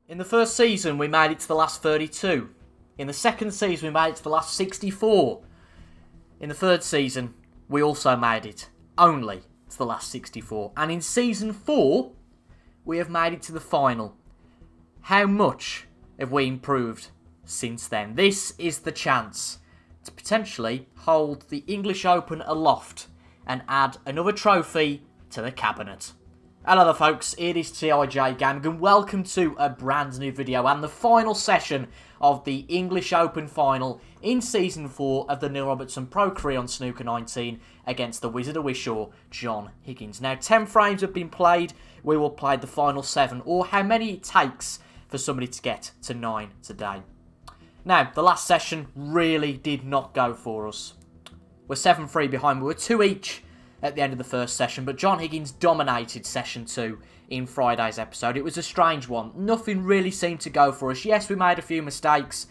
In the first season, we made it to the last 32. In the second season, we made it to the last 64. In the third season, we also made it only to the last 64. And in season 4, we have made it to the final. How much have we improved since then? This is the chance to potentially hold the English Open aloft and add another trophy to the cabinet. Hello there folks, it is TIJ Gaming and welcome to a brand new video and the final session of the English Open final in Season 4 of the Neil Robertson Pro Career on Snooker 19 against the Wizard of Wishaw, John Higgins. Now 10 frames have been played, we will play the final 7 or how many it takes for somebody to get to 9 today. Now, the last session really did not go for us. We're 7-3 behind, we were 2 each at the end of the first session, but John Higgins dominated session 2 in Friday's episode. It was a strange one. Nothing really seemed to go for us. Yes, we made a few mistakes,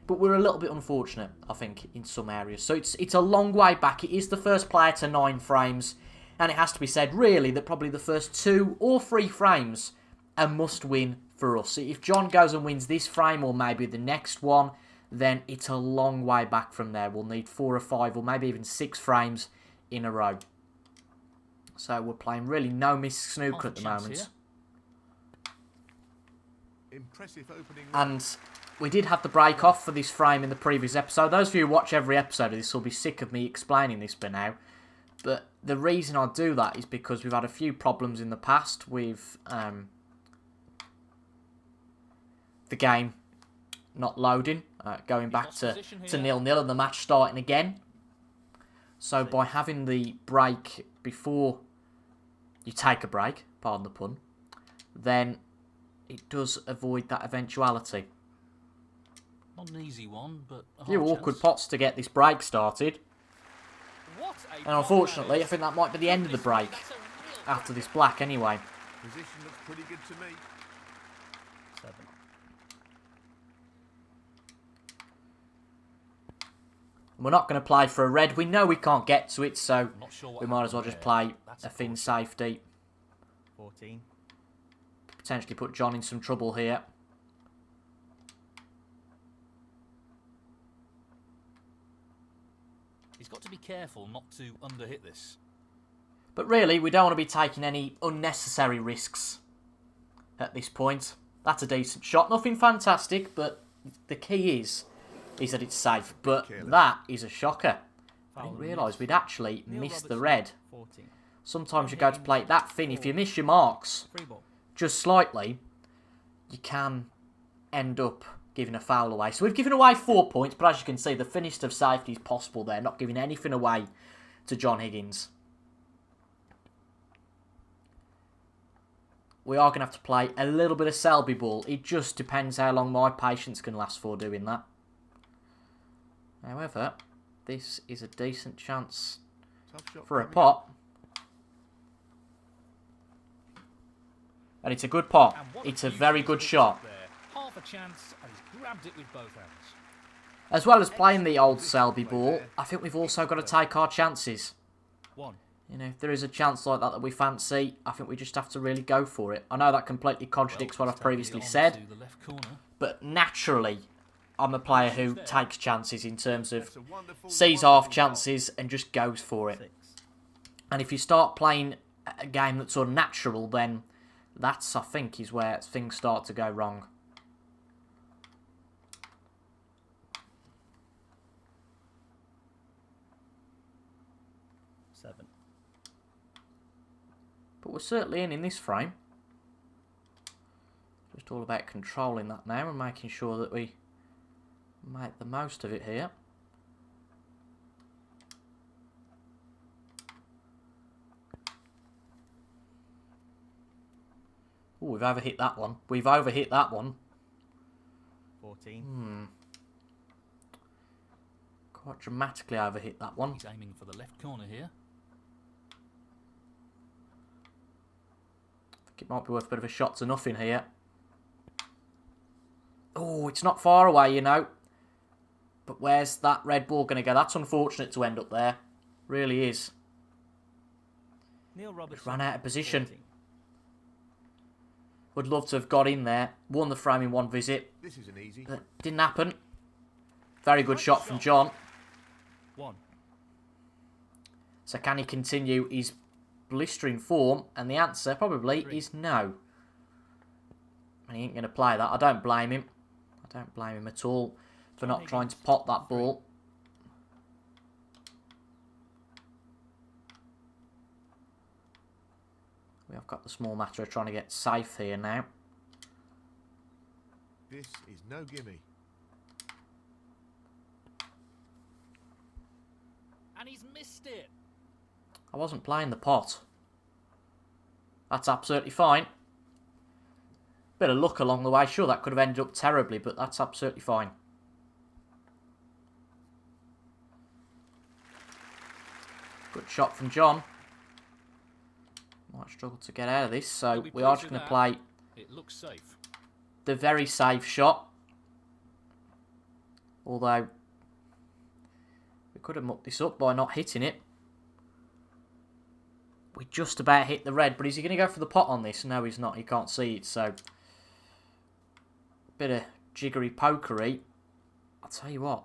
but we're a little bit unfortunate, I think, in some areas. So it's a long way back. It is the first player to 9 frames, and it has to be said, really, that probably the first 2 or 3 frames are must-win for us. If John goes and wins this frame, or maybe the next one, then it's a long way back from there. We'll need 4 or 5 or maybe even 6 frames in a row. So we're playing really no-miss snooker at the moment. And we did have the break off for this frame in the previous episode. Those of you who watch every episode of this will be sick of me explaining this by now. But the reason I do that is because we've had a few problems in the past with the game not loading, going back to 0-0 and the match starting again. So by having the break before you take a break, pardon the pun, then it does avoid that eventuality. Not an easy one, but a few awkward pots to get this break started. And unfortunately, I think that might be the end of the break after this black anyway. Position looks pretty good to me. 7. We're not going to play for a red. We know we can't get to it, so we might as well just play a thin safety. 14. Potentially put John in some trouble here. He's got to be careful not to underhit this. But really, we don't want to be taking any unnecessary risks at this point. That's a decent shot. Nothing fantastic, but the key is that it's safe. But that is a shocker. I didn't realise we'd actually missed the red. 14. Sometimes you go to play it that thin. If you miss your marks just slightly, you can end up giving a foul away. So we've given away 4 points, but as you can see, the thinnest of safety is possible there. Not giving anything away to John Higgins. We are going to have to play a little bit of Selby ball. It just depends how long my patience can last for doing that. However, this is a decent chance for a pot. And it's a good pot. It's a very good shot. Half a chance, and he's grabbed it with both hands. As well as playing the old Selby ball, I think we've also got to take our chances. 1. You know, if there is a chance like that we fancy, I think we just have to really go for it. I know that completely contradicts what I've previously said, but naturally, I'm a player who takes chances in terms of sees half chances and just goes for it. And if you start playing a game that's unnatural, then that's, I think, is where things start to go wrong. But we're certainly in this frame. Just all about controlling that now and making sure that we make the most of it here. Oh, we've overhit that one. We've overhit that one. 14. Quite dramatically overhit that one. He's aiming for the left corner here. It might be worth a bit of a shot to nothing here. Oh, it's not far away, you know. But where's that red ball going to go? That's unfortunate to end up there. Really is. Neil Robertson Ran out of position. 14. Would love to have got in there, won the frame in one visit. This isn't easy. That didn't happen. Very good shot from John. 1. So can he continue his blistering form? And the answer probably is no. And he ain't going to play that. I don't blame him. I don't blame him at all for not trying to pot that ball. We have got the small matter of trying to get safe here now. This is no gimme. And he's missed it. I wasn't playing the pot. That's absolutely fine. Bit of luck along the way. Sure, that could have ended up terribly, but that's absolutely fine. Good shot from John. Might struggle to get out of this, so we are just going to play It looks safe. the very safe shot. Although, we could have mucked this up by not hitting it. We just about hit the red, but is he going to go for the pot on this? No, he's not. He can't see it, so... Bit of jiggery pokery. I'll tell you what.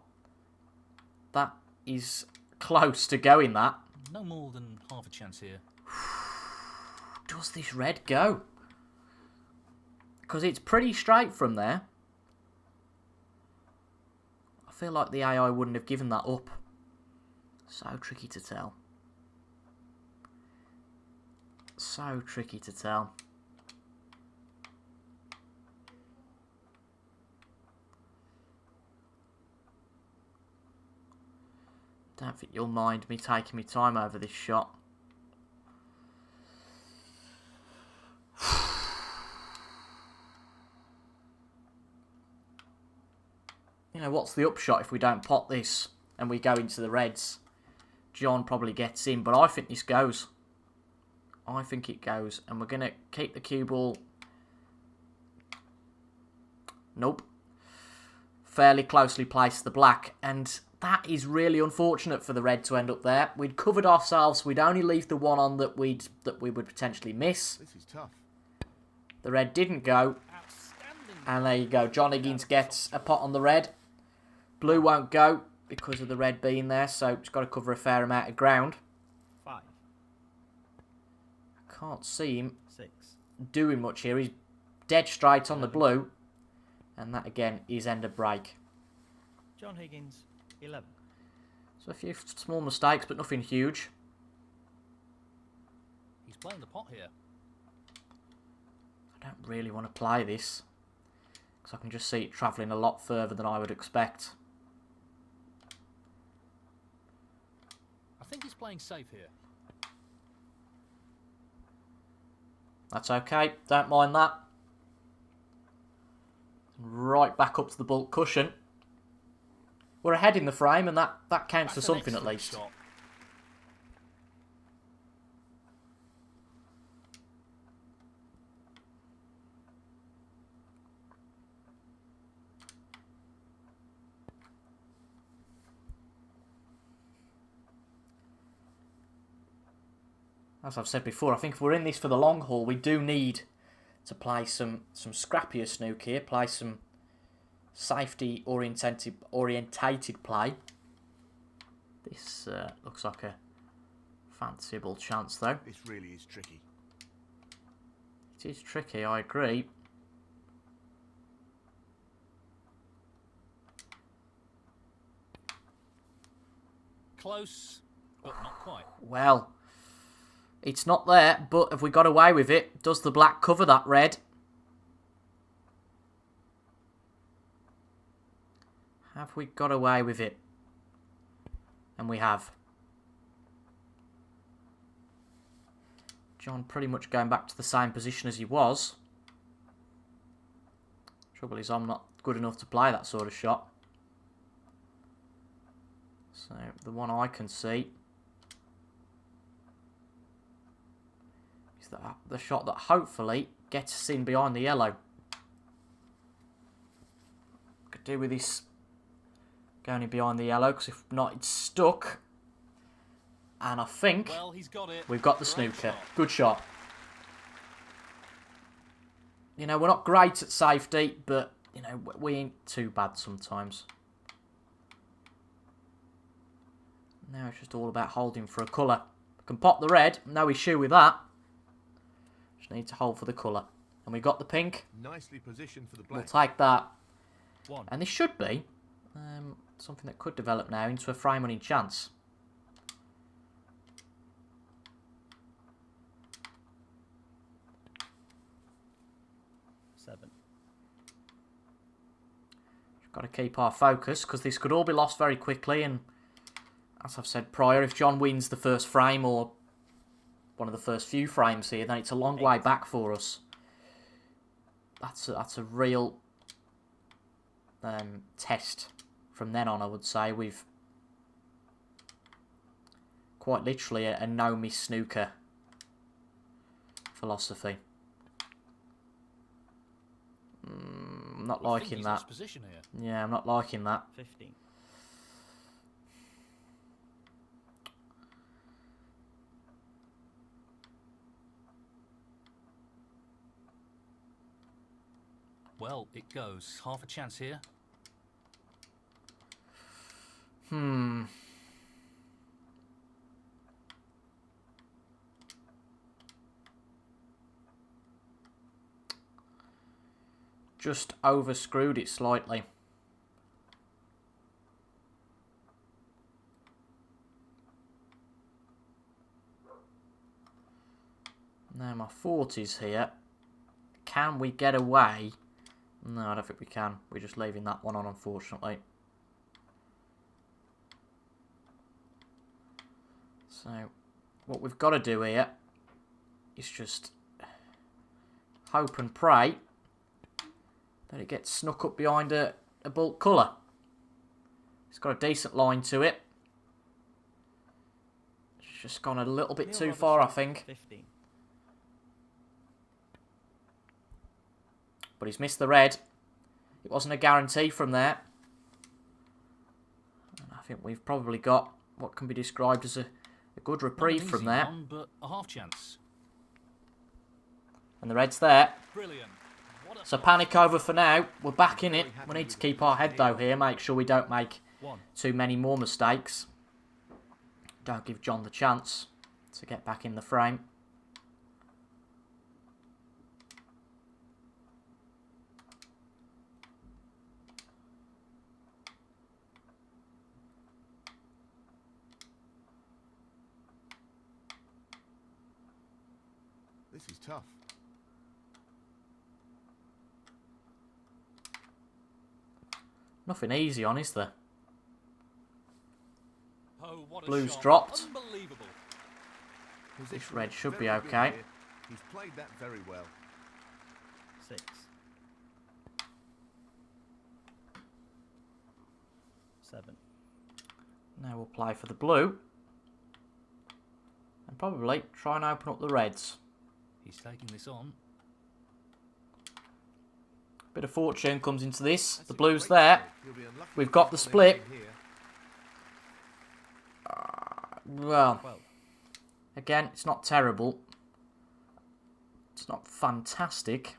That is close to going, that. No more than half a chance here. Does this red go? Because it's pretty straight from there. I feel like the AI wouldn't have given that up. So tricky to tell. So tricky to tell. Don't think you'll mind me taking my time over this shot. You know, what's the upshot if we don't pot this and we go into the reds? John probably gets in, but I think this goes. I think it goes. And we're going to keep the cue ball. Nope. Fairly closely placed the black. And that is really unfortunate for the red to end up there. We'd covered ourselves. We'd only leave the one on that we would potentially miss. This is tough. The red didn't go. And there you go. John Higgins gets a pot on the red. Blue won't go because of the red being there, so it's got to cover a fair amount of ground. 5. I can't see him 6. doing much here. He's dead straight on the blue. And that, again, is end of break. John Higgins, 11. So a few small mistakes, but nothing huge. He's playing the pot here. I don't really want to play this, because I can just see it travelling a lot further than I would expect. I think he's playing safe here. That's okay, don't mind that. Right back up to the bulk cushion. We're ahead in the frame, and that counts for something at least. Shot. As I've said before, I think if we're in this for the long haul, we do need to play some scrappier snooker here, play some safety orientated play. This looks like a fanciable chance though. This really is tricky. It is tricky, I agree. Close, but not quite. Well, it's not there, but have we got away with it? Does the black cover that red? Have we got away with it? And we have. John pretty much going back to the same position as he was. Trouble is, I'm not good enough to play that sort of shot. So, the one I can see is the shot that hopefully gets us in behind the yellow. Could do with this going in behind the yellow, because if not, it's stuck. And I think Well, he's got it. we've got the Great snooker. shot. Good shot. You know, we're not great at safety, but, you know, we ain't too bad sometimes. Now it's just all about holding for a colour. Can pop the red, no issue with that. Just need to hold for the colour. And we got the pink. Nicely positioned for the We'll black. take that. 1. And this should be something that could develop now into a frame winning chance. Seven. Got to keep our focus because this could all be lost very quickly. And as I've said prior, if John wins the first frame or one of the first few frames here, then it's a long way back for us. That's a real test from then on, I would say. We've quite literally a no-miss snooker philosophy. I'm not liking that. Position here. Yeah, I'm not liking that. 15. Well, it goes. Half a chance here. Just over screwed it slightly. Now my 40s here. Can we get away? No, I don't think we can. We're just leaving that one on, unfortunately. So, what we've got to do here is just hope and pray that it gets snuck up behind a bulk colour. It's got a decent line to it. It's just gone a little bit too far, I think. 15. But he's missed the red. It wasn't a guarantee from there. And I think we've probably got what can be described as a good reprieve from there. One, but a half chance. And the red's there. Brilliant. What a So panic over for now. We're back in it. We need to keep our head though here. Make sure we don't make 1. too many more mistakes. Don't give John the chance to get back in the frame. This is tough. Nothing easy on, is there? Oh, what a Blue's shot. dropped. Unbelievable. This red should be Very good okay. here. He's played that very well. 6. 7. Now we'll play for the blue. And probably try and open up the reds. He's taking this on. Bit of fortune comes into this. That's The a blue's great there. stroke. He'll be unlucky We've to got the get on split. anything here. Well, 12. again, it's not terrible. It's not fantastic.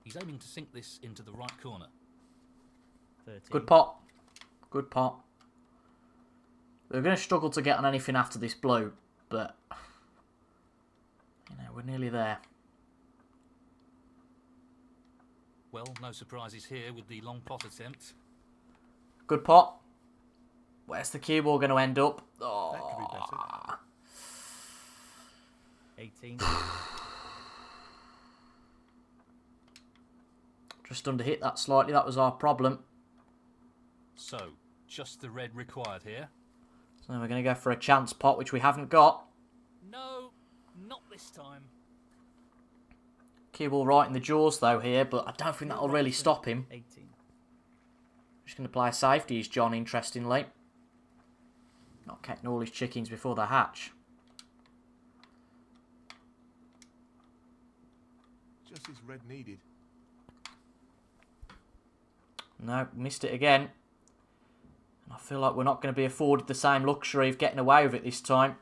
He's aiming to sink this into the right corner. 13. Good pot. Good pot. We're going to struggle to get on anything after this blue, but you know, we're nearly there. Well, no surprises here with the long pot attempt. Good pot. Where's the cue ball going to end up? That could be Oh, better. 18. just under hit that slightly. That was our problem. So, just the red required here. So we're going to go for a chance pot, which we haven't got. No, not this time. Cue ball right in the jaws though here, but I don't think that'll really stop him. 18. Just going to play a safety, is John, interestingly. Not catching all his chickens before they hatch. Just as red needed. No, missed it again. I feel like we're not going to be afforded the same luxury of getting away with it this time.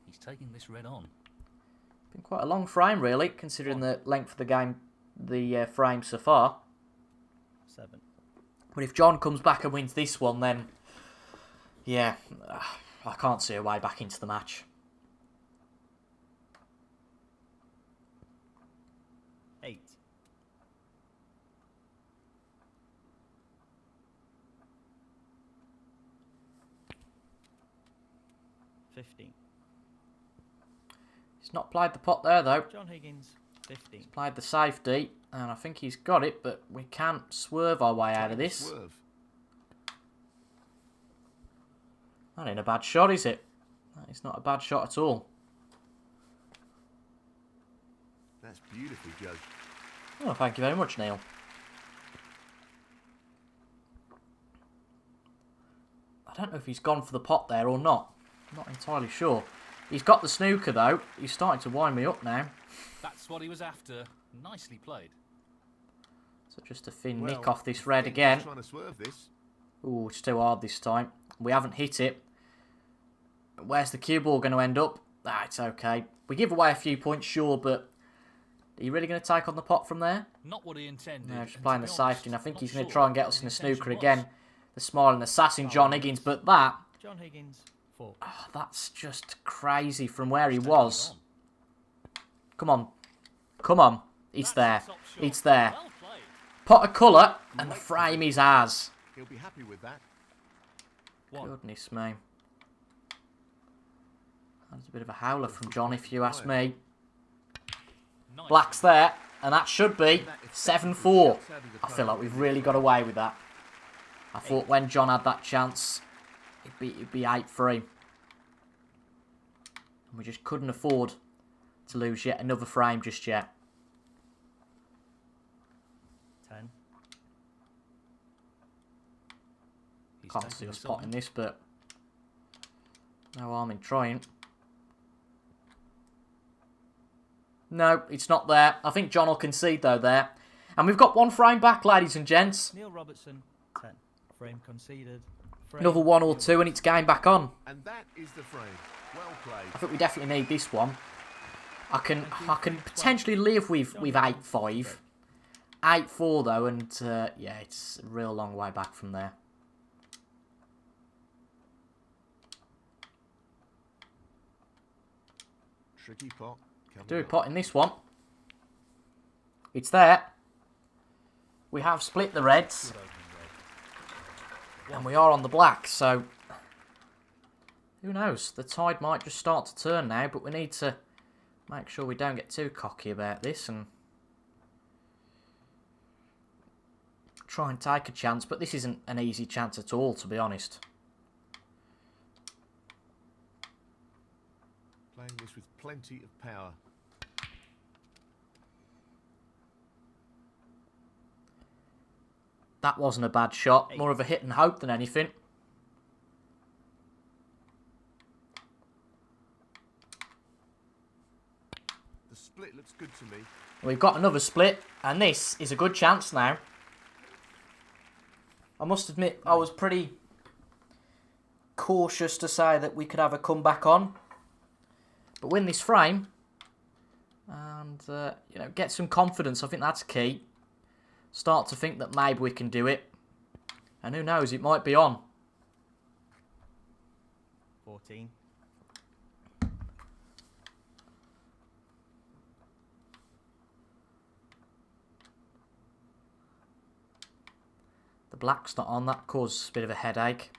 He's taking this red on. Been quite a long frame, really, considering the length of the game, the frame so far. 7. But if John comes back and wins this one, then yeah, I can't see a way back into the match. 8. 15. He's not played the pot there, though. John Higgins, 15. He's played the safety, and I think he's got it, but we can't swerve our way out of this. Swerve. That ain't a bad shot, is it? That is not a bad shot at all. That's beautifully judged. Oh, thank you very much, Neil. I don't know if he's gone for the pot there or not. I'm not entirely sure. He's got the snooker, though. He's starting to wind me up now. That's what he was after. Nicely played. So just a thin Well, nick off this I red think again. he's trying to swerve this. Ooh, it's too hard this time. We haven't hit it. Where's the cue ball going to end up? Ah, it's okay. We give away a few points, sure, but are you really going to take on the pot from there? Not what he intended. No, and just to playing be the honest, safety, and I think not he's going to sure try and get what us in the his intention snooker was. again. The smiling assassin, John Higgins, but that... John Higgins, 4. Oh, that's just crazy from where he Taking it was. on. Come on. Come on. It's That's there. a top shot. It's there. Well played. Pot of colour, and the frame is ours. He'll be happy with that. 1. Goodness me. That's a bit of a howler from John, if you ask me. Nice. Black's there, and that should be 7-4. I feel like we've really got away with that. I thought when John had that chance, it'd be 8-3. And we just couldn't afford to lose yet another frame just yet. 10. He's Can't taking see us this on. potting this, but no harm in trying. No, it's not there. I think John will concede, though, there. And we've got one frame back, ladies and gents. Neil Robertson, 10. Frame conceded. Frame Another one or two, and it's game back on. And that is the frame. Well played. I think we definitely need this one. I can potentially live with 8-5. 8-4, though, and yeah, it's a real long way back from there. Tricky pot. Coming Do a up. pot in this one. It's there. We have split the reds, Good opening red. and we are on the black, so who knows? The tide might just start to turn now, but we need to make sure we don't get too cocky about this and try and take a chance, but this isn't an easy chance at all, to be honest. Playing this with plenty of power. That wasn't a bad shot, more of a hit and hope than anything. The split looks good to me. We've got another split, and this is a good chance now. I must admit, I was pretty cautious to say that we could have a comeback on. But win this frame, and you know, get some confidence. I think that's key. Start to think that maybe we can do it. And who knows, it might be on. 14. The black's not on, that causes a bit of a headache.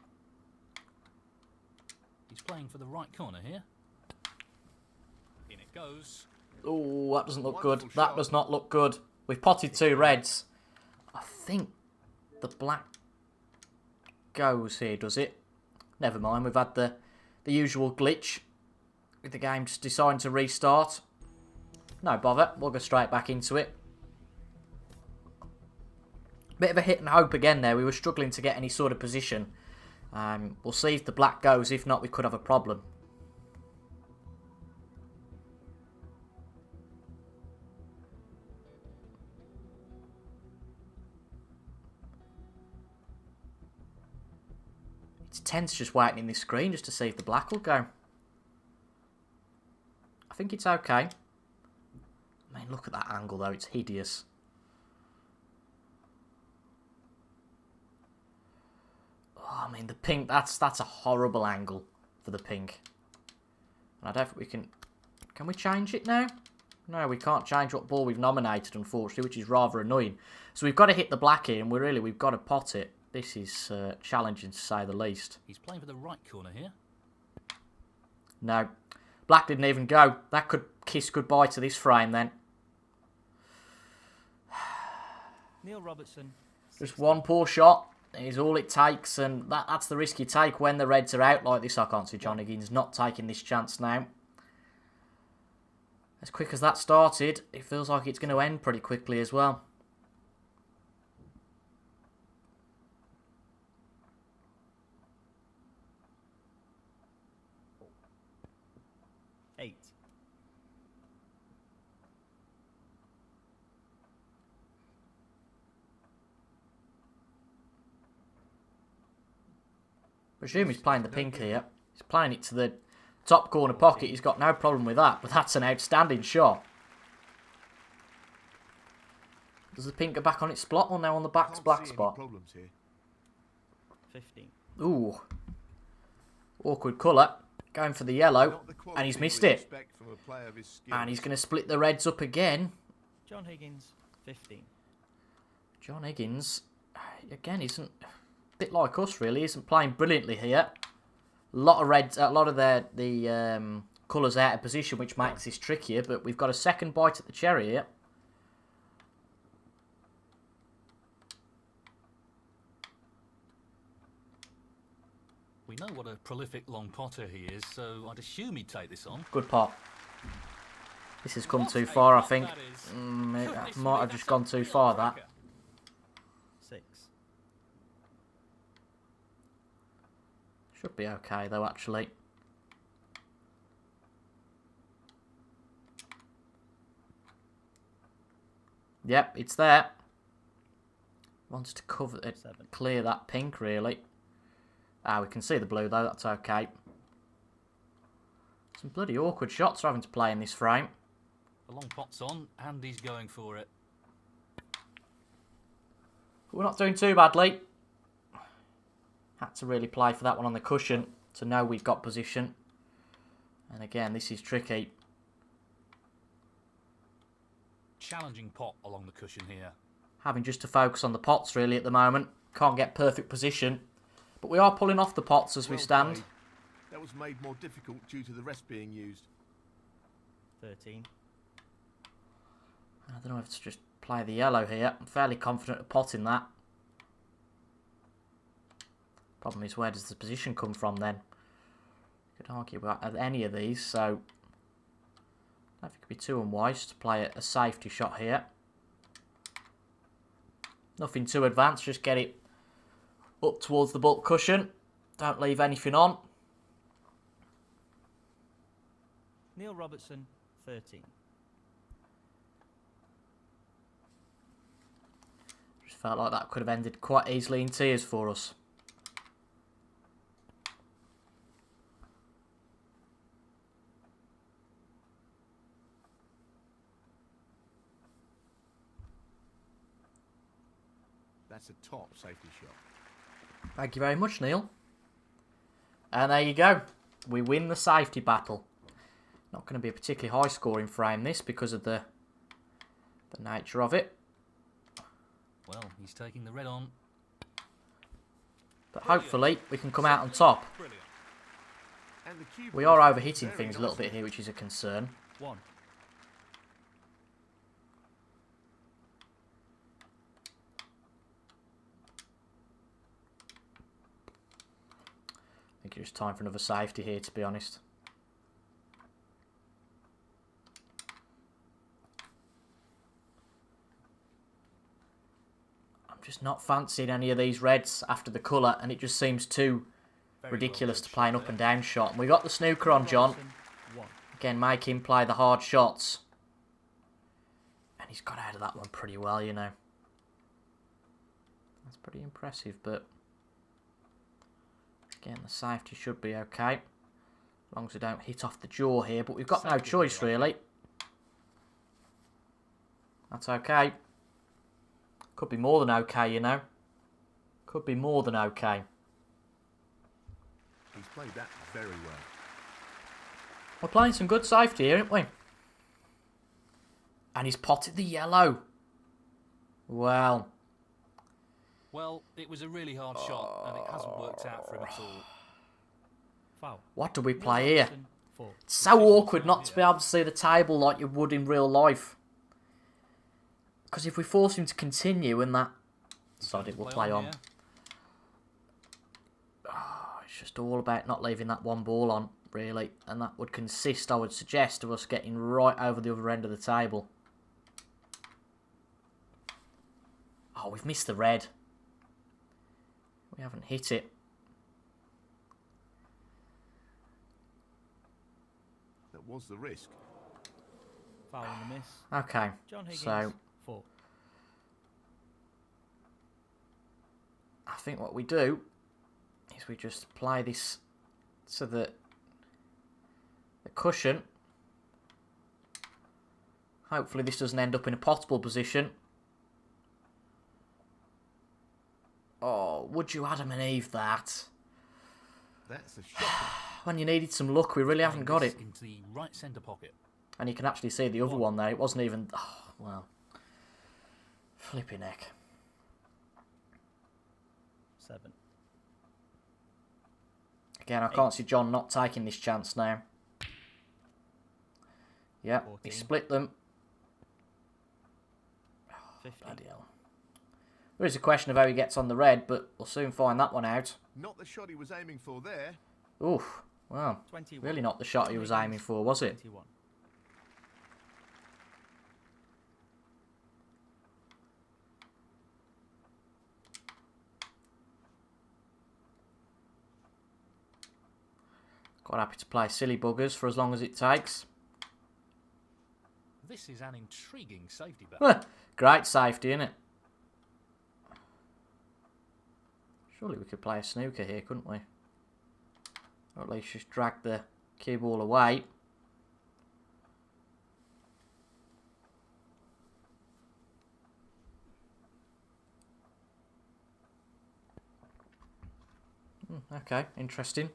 He's playing for the right corner here. In it goes. Oh, that doesn't look good. Wonderful That shot. does not look good. We've potted two reds. I think the black goes here, does it? Never mind, we've had the usual glitch with the game just deciding to restart. No bother, we'll go straight back into it. Bit of a hit and hope again there. We were struggling to get any sort of position. We'll see if the black goes. If not, we could have a problem. tense just waiting in this screen just to see if the black will go. I think it's okay. I mean, look at that angle though, it's hideous. Oh, I mean, the pink, that's a horrible angle for the pink. And I don't think we can we change it now? No, we can't change what ball we've nominated, unfortunately, which is rather annoying. So we've got to hit the black here, and we've got to pot it. This is challenging to say the least. He's playing for the right corner here. No, black didn't even go. That could kiss goodbye to this frame then. Neil Robertson. Just one poor shot is all it takes, and that's the risk you take when the reds are out like this. I can't see John Higgins not taking this chance now. As quick as that started, it feels like it's going to end pretty quickly as well. Eight. Presume he's playing the pink here. He's playing it to the top corner pocket. He's got no problem with that, but that's an outstanding shot. Does the pink go back on its spot or now on the back to black spot? Problems here. 15. Ooh. Awkward colour. Going for the yellow, and he's missed it. And he's going to split the reds up again. John Higgins, 15. John Higgins, again, isn't a bit like us really. Isn't playing brilliantly here. A lot of reds, a lot of the colours out of position, which makes this trickier. But we've got a second bite at the cherry here. We know what a prolific long potter he is, so I'd assume he'd take this on. Good pot. This has come too far, I think. It might have just gone too far, that. 6. Should be okay, though, actually. Yep, it's there. Wants to cover it, 7. Clear that pink, really. Ah, we can see the blue, though. That's okay. Some bloody awkward shots we're having to play in this frame. The long pot's on, and he's going for it. But we're not doing too badly. Had to really play for that one on the cushion to know we've got position. And again, this is tricky. Challenging pot along the cushion here. Having just to focus on the pots, really, at the moment. Can't get perfect position. But we are pulling off the pots as we stand. Played. That was made more difficult due to the rest being used. 13. I don't know if to just play the yellow here. I'm fairly confident of potting that. Problem is, where does the position come from then? Could argue about any of these, so I don't think it'd be too unwise to play a safety shot here. Nothing too advanced, just get it up towards the butt cushion. Don't leave anything on. Neil Robertson, 13. Just felt like that could have ended quite easily in tears for us. That's a top safety shot. Thank you very much, Neil. And there you go. We win the safety battle. Not going to be a particularly high scoring frame, this, because of the nature of it. Well, he's taking the red on. But hopefully we can come out on top. Brilliant. And the cube We are was overhitting very things a little nicely. bit here, which is a concern. 1. I think it's just time for another safety here, to be honest. I'm just not fancying any of these reds after the colour, and it just seems too Very ridiculous well to play an there. up and down shot. And we got the snooker on John. Robertson, 1. Again, make him play the hard shots. And he's got out of that one pretty well, you know. That's pretty impressive, but Again, the safety should be okay. As long as we don't hit off the jaw here. But we've got no choice, really. That's okay. Could be more than okay, you know. Could be more than okay. He's played that very well. We're playing some good safety here, aren't we? And he's potted the yellow. Well. Well, it was a really hard shot, and it hasn't worked out for him at all. Foul. What do we play here? Robertson, 4. It's so awkward not to be able to see the table like you would in real life. Because if we force him to continue and that... Sod it, we'll play on. Oh, it's just all about not leaving that one ball on, really. And that would consist, I would suggest, of us getting right over the other end of the table. Oh, we've missed the red. We haven't hit it. That was the risk. Foul and a miss. Okay, John Higgins, so 4. I think what we do is we just play this so that the cushion, hopefully this doesn't end up in a potable position. Oh, would you Adam and Eve that? That's a shot. When you needed some luck, we really haven't got it. Into the right centre pocket. And you can actually see the other one there. It wasn't even... Oh, well. Flipping heck. 7. Again, I can't see John not taking this chance now. Yeah, he 14. split them. 50. Bloody hell. There is a question of how he gets on the red, but we'll soon find that one out. Not the shot he was aiming for there. Oof. Well, 21. really not the shot he was aiming for, was it? 21. Quite happy to play silly buggers for as long as it takes. This is an intriguing safety bet. Great safety, innit? Surely we could play a snooker here, couldn't we? Or at least just drag the cue ball away. Okay, interesting.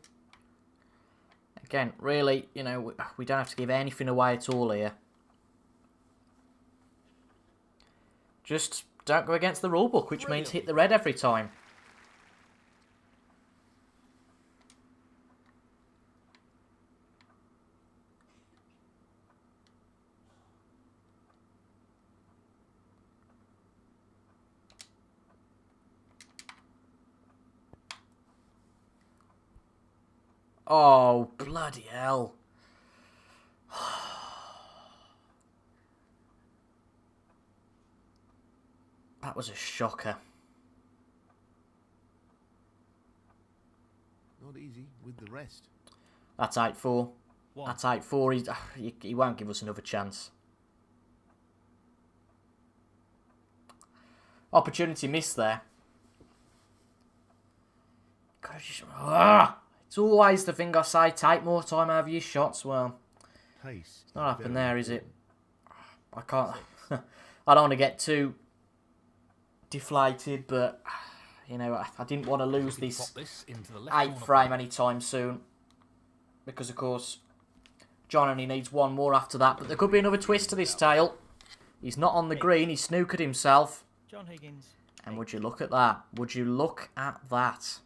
Again, really, you know, we don't have to give anything away at all here. Just don't go against the rule book, which means hit the red every time. Oh, bloody hell. That was a shocker. Not easy with the rest. That's 8-4. One. That's 8-4. He won't give us another chance. Opportunity missed there. It's always the thing I say, take more time out of your shots. Well, Pace. it's not happened there, is it? I can't... I don't want to get too deflated, but, you know, I didn't want to lose this 8 frame anytime soon. Because, of course, John only needs one more after that. But there could be another twist to this tale. He's not on the green, he snookered himself. John Higgins. And would you look at that? Would you look at that?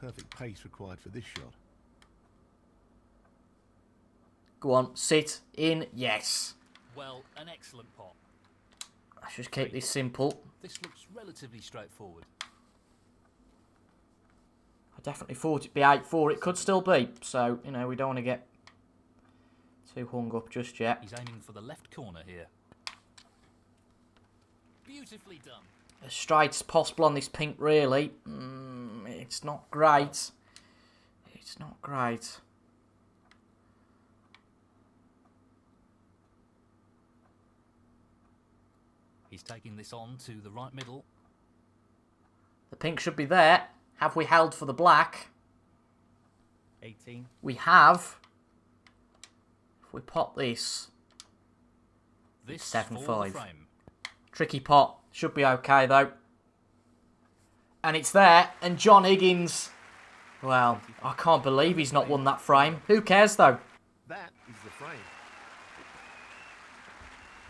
Perfect pace required for this shot. Go on, sit, in, yes. Well, an excellent pot. Let's just keep this simple. This looks relatively straightforward. I definitely thought it'd be 8-4. It could still be. So, you know, we don't want to get too hung up just yet. He's aiming for the left corner here. Beautifully done. As straight as possible on this pink, really. It's not great. It's not great. He's taking this on to the right middle. The pink should be there. Have we held for the black? 18. We have. If we pop this. This 7-5. for the frame. Tricky pot. Should be okay, though. And it's there. And John Higgins. Well, I can't believe he's not won that frame. Who cares, though? That is the frame.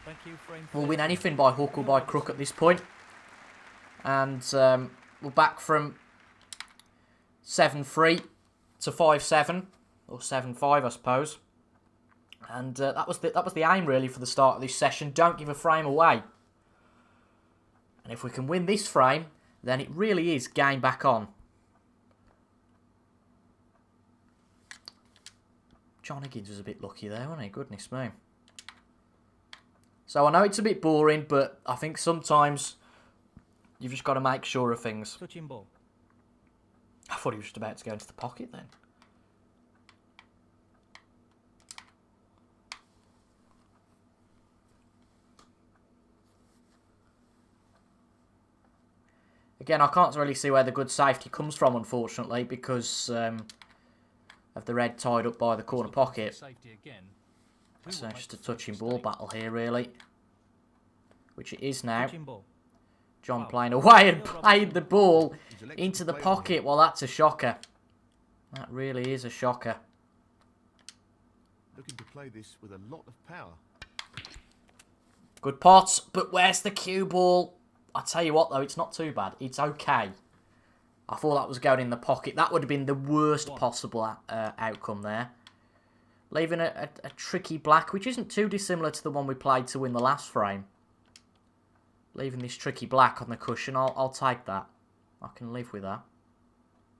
Thank you, frame. We'll win anything by hook or by crook at this point. And we're back from 7-3 to 5-7. Or 7-5, I suppose. And that was the aim, really, for the start of this session. Don't give a frame away. And if we can win this frame, then it really is game back on. John Higgins was a bit lucky there, wasn't he? Goodness me. So I know it's a bit boring, but I think sometimes you've just got to make sure of things. Touching ball. I thought he was just about to go into the pocket then. Again, I can't really see where the good safety comes from, unfortunately, because of the red tied up by the corner pocket. Safety again. So just a touching ball battle here, really. Which it is now. Touching ball. John playing away and played the ball into the pocket. Well, that's a shocker. That really is a shocker. Looking to play this with a lot of power. Good pot, but where's the cue ball? I tell you what, though, it's not too bad. It's okay. I thought that was going in the pocket. That would have been the worst possible outcome there. Leaving a tricky black, which isn't too dissimilar to the one we played to win the last frame. Leaving this tricky black on the cushion, I'll take that. I can live with that.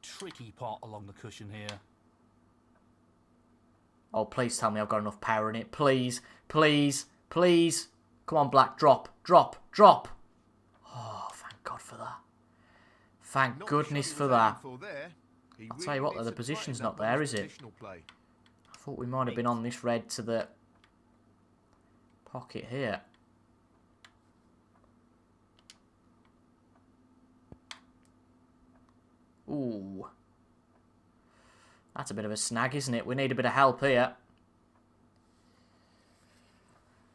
Tricky pot along the cushion here. Oh, please tell me I've got enough power in it. Please, please, please. Come on, black. Drop, drop, drop. Oh, thank God for that. Thank goodness for that. I'll tell you what, though, the position's not there, is it? I thought we might have been on this red to the pocket here. Ooh. That's a bit of a snag, isn't it? We need a bit of help here.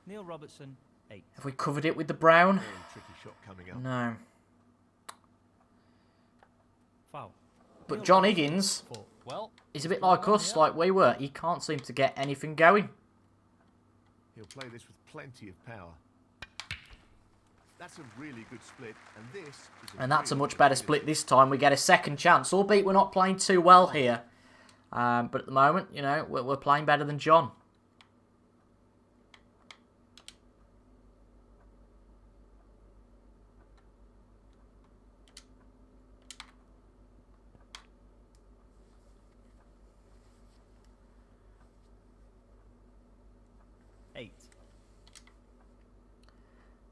Neil Robertson, 8. Have we covered it with the brown? Very tricky shot coming up. No. Foul. But John Higgins Well, is a bit like us, like we were. He can't seem to get anything going. He'll play this with plenty of power. That's a really good split, and this is And that's a much better split this time. We get a second chance, albeit we're not playing too well here. But at the moment, you know, we're playing better than John.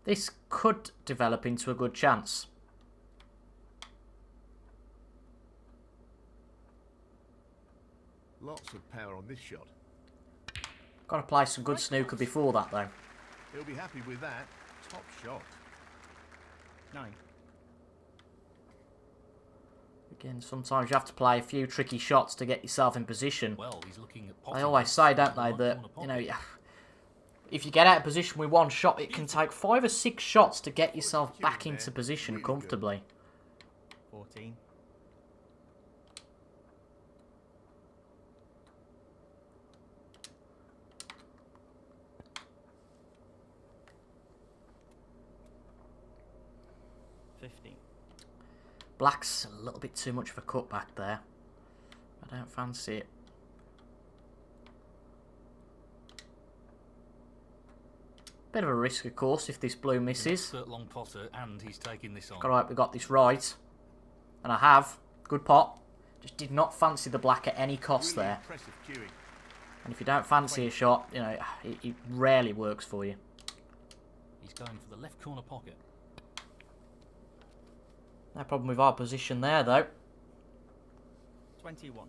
This could develop into a good chance. Lots of power on this shot. Got to play some good snooker before that, though. He'll be happy with that. Top shot. 9. Again, sometimes you have to play a few tricky shots to get yourself in position. well, he's looking at They always say, don't they, that, you know, if you get out of position with one shot, it can take 5 or 6 shots to get yourself back into position comfortably. 14. Black's a little bit too much of a cutback there. I don't fancy it. Bit of a risk, of course, if this blue misses. Long potter, and he's taking this on. Got right, we got this right. And I have. Good pot. Just did not fancy the black at any cost there. And if you don't fancy a shot, you know, it rarely works for you. He's going for the left corner pocket. No problem with our position there, though. 21.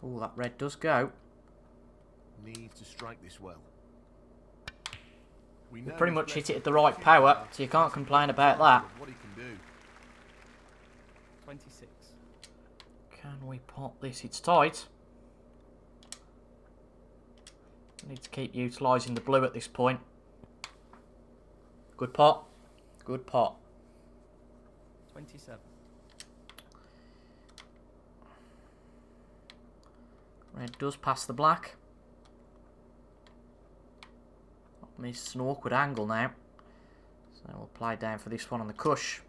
Oh, that red does go. needs to strike this well. We We pretty much hit it at the right power, so you can't complain about that. What he can do. 26. Can we pot this? It's tight. We need to keep utilising the blue at this point. Good pot. Good pot. 27. Red does pass the black. It's an awkward angle now. So we'll play down for this one on the cush.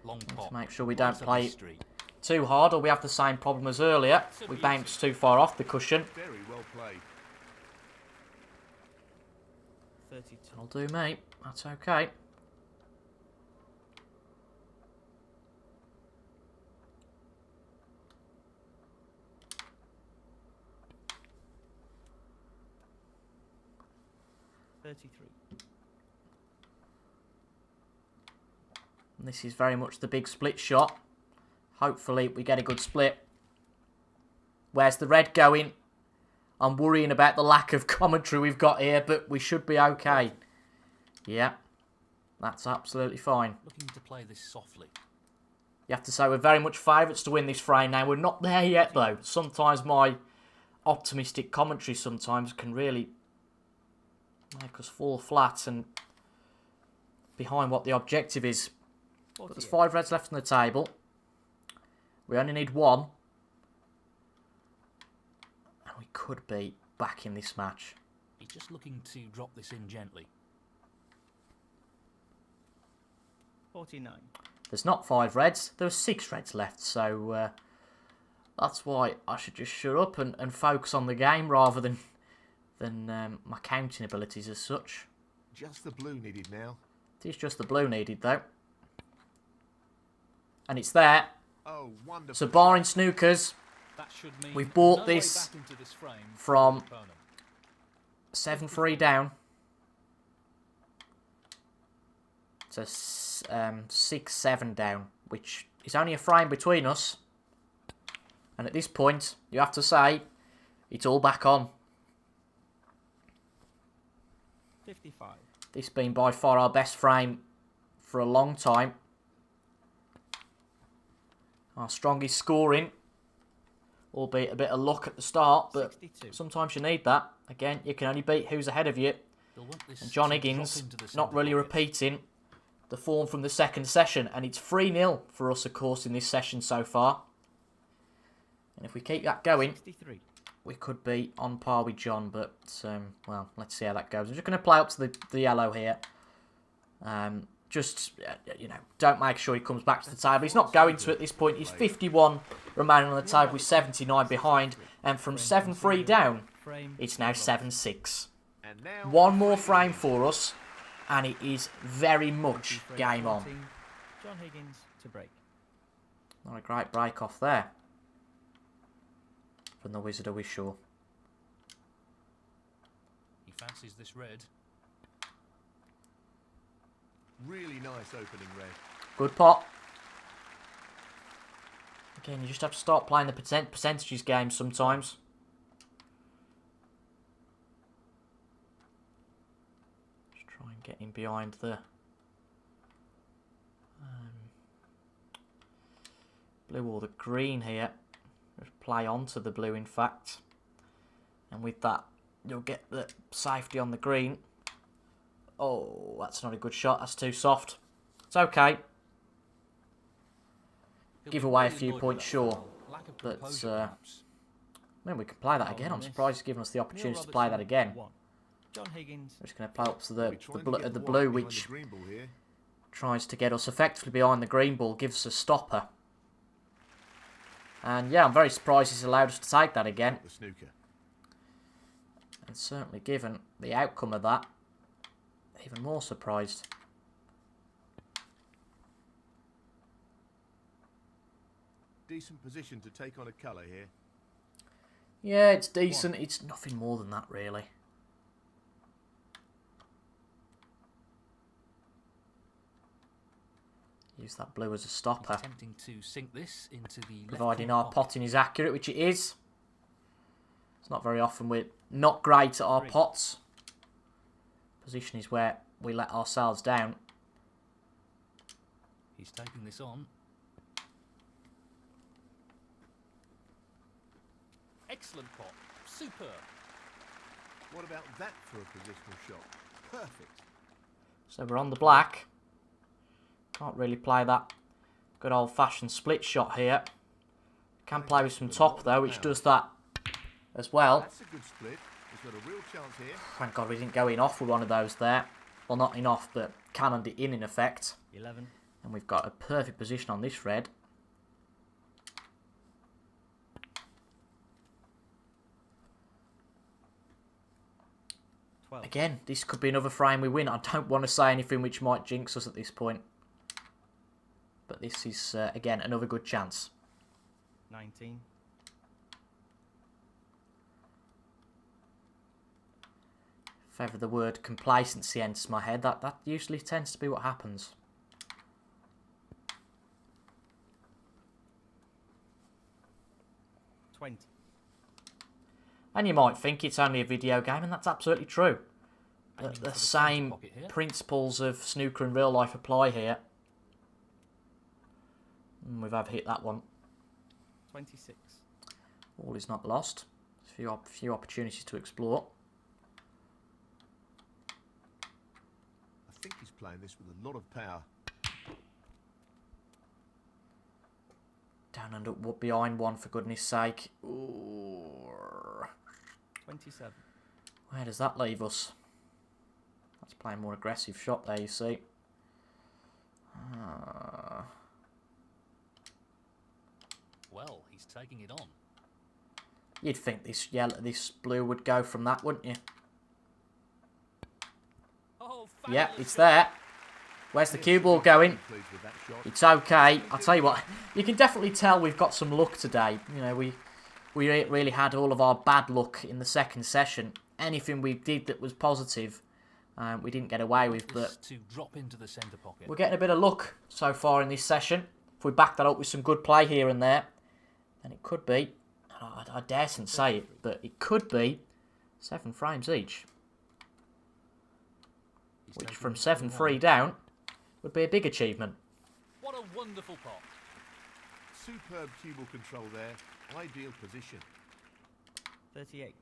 Long To pot. make sure we don't Right play up the it street. too hard, or we have the same problem as earlier. We bounce too far off the cushion. Very well played. 32. That'll do, mate. That's okay. And this is very much the big split shot. Hopefully we get a good split. Where's the red going? I'm worrying about the lack of commentary we've got here, but we should be okay. Yeah, that's absolutely fine. Looking to play this softly. You have to say we're very much favourites to win this frame now. We're not there yet, though. Sometimes my optimistic commentary sometimes can really make us fall flat and behind what the objective is. But there's 5 reds left on the table. We only need 1. And we could be back in this match. He's just looking to drop this in gently. 49. There's not 5 reds. There are 6 reds left. So that's why I should just shut up and focus on the game rather than my counting abilities as such. Just the blue needed now. It is just the blue needed, though. And it's there. Oh, wonderful. So barring snookers, That should mean we've brought no way this back into this frame from for the opponent. 7-3 down to 6-7 down, which is only a frame between us. And at this point, you have to say, it's all back on. 55. This being by far our best frame for a long time. Our strongest scoring, albeit a bit of luck at the start, but 62. sometimes you need that. Again, you can only beat who's ahead of you. They'll want this And John to drop Higgins into the not centre really pocket. repeating the form from the second session. And it's 3-0 for us, of course, in this session so far. And if we keep that going, 63. we could be on par with John. But, well, let's see how that goes. I'm just going to play up to the yellow here. Just, don't make sure he comes back to the table. He's not going to at this point. He's 51 remaining on the table with 79 behind. And from 7-3 down, Frame. it's now 7-6. And now One more frame for us, and it is very much Frame game on. 14. John Higgins to break. Not a great break off there from the Wizard of Wishaw. He fancies this red. really nice opening red. Good pot. Again, you just have to start playing the percentages game sometimes. Just try and get in behind the blue or the green here. Just play onto the blue, in fact. And with that, you'll get the safety on the green. Oh, that's not a good shot. That's too soft. It's okay. Give away a few points, sure. But, I mean, we can play that again. I'm surprised he's given us the opportunity to play that again. John Higgins. We're just going to play up to the Trying to get the the blue, white behind which the green ball here. tries to get us effectively behind the green ball, gives us a stopper. And yeah, I'm very surprised he's allowed us to take that again. The snooker. And certainly given the outcome of that, even more surprised. Decent position to take on a colour here. Yeah, it's decent. It's nothing more than that, really. Use that blue as a stopper. Attempting to sink this into the Providing left our pocket. potting is accurate, which it is. It's not very often we're not great at our 3. pots. Position is where we let ourselves down. He's taking this on. Excellent pot. Superb. What about that for a positional shot? Perfect. So we're on the black. Can't really play that good old-fashioned split shot here. Can play with some top though, which does that as well. That's a good split. He's got a real chance here. Thank God we didn't go in off with one of those there. Well, not in off, but cannoned it in effect. 11. And we've got a perfect position on this red. 12. Again, this could be another frame we win. I don't want to say anything which might jinx us at this point. But this is, again, another good chance. 19. If ever the word complacency enters my head, that usually tends to be what happens. 20. And you might think it's only a video game, and that's absolutely true. Aiming The for the same centre pocket here. principles of snooker in real life apply here. And we've hit that one. 26. All is not lost. A few opportunities to explore. I think he's playing this with a lot of power. Down and up behind one, for goodness sake. Ooh. 27. Where does that leave us? That's playing more aggressive shot there, you see. Well, he's taking it on. You'd think this blue would go from that, wouldn't you? Oh, Yeah, fabulous it's shot. there. Where's the cue ball going? Pleased with that shot. It's okay. I'll tell you what, you can definitely tell we've got some luck today. You know, we really had all of our bad luck in the second session. Anything we did that was positive, we didn't get away with. This But to drop into the centre pocket. we're getting a bit of luck so far in this session. If we back that up with some good play here and there, then it could be, I daresn't say it, but it could be 7 frames each. He's Which taking from this 7-3 on. down would be a big achievement. What a wonderful pot. Superb cue ball control there. Ideal position. 38.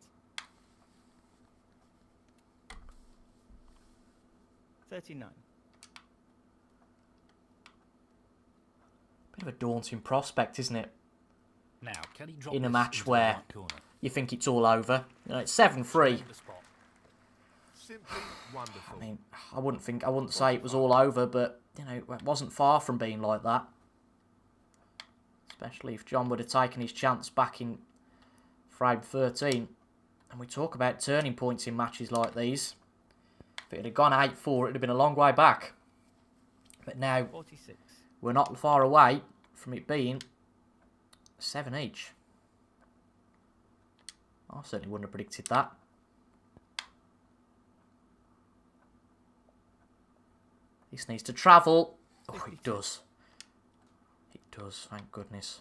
39. Bit of a daunting prospect, isn't it? Now, can he drop In a this match into the where right corner? you think it's all over. You know, it's 7-3. Tremendous pot. Simply wonderful. I mean, I wouldn't say it was all over, but you know, it wasn't far from being like that. Especially if John would have taken his chance back in frame 13. And we talk about turning points in matches like these. If it had gone 8-4, it would have been a long way back. But now 46. we're not far away from it being 7 each. I certainly wouldn't have predicted that. This needs to travel. Oh, it does. It does, thank goodness.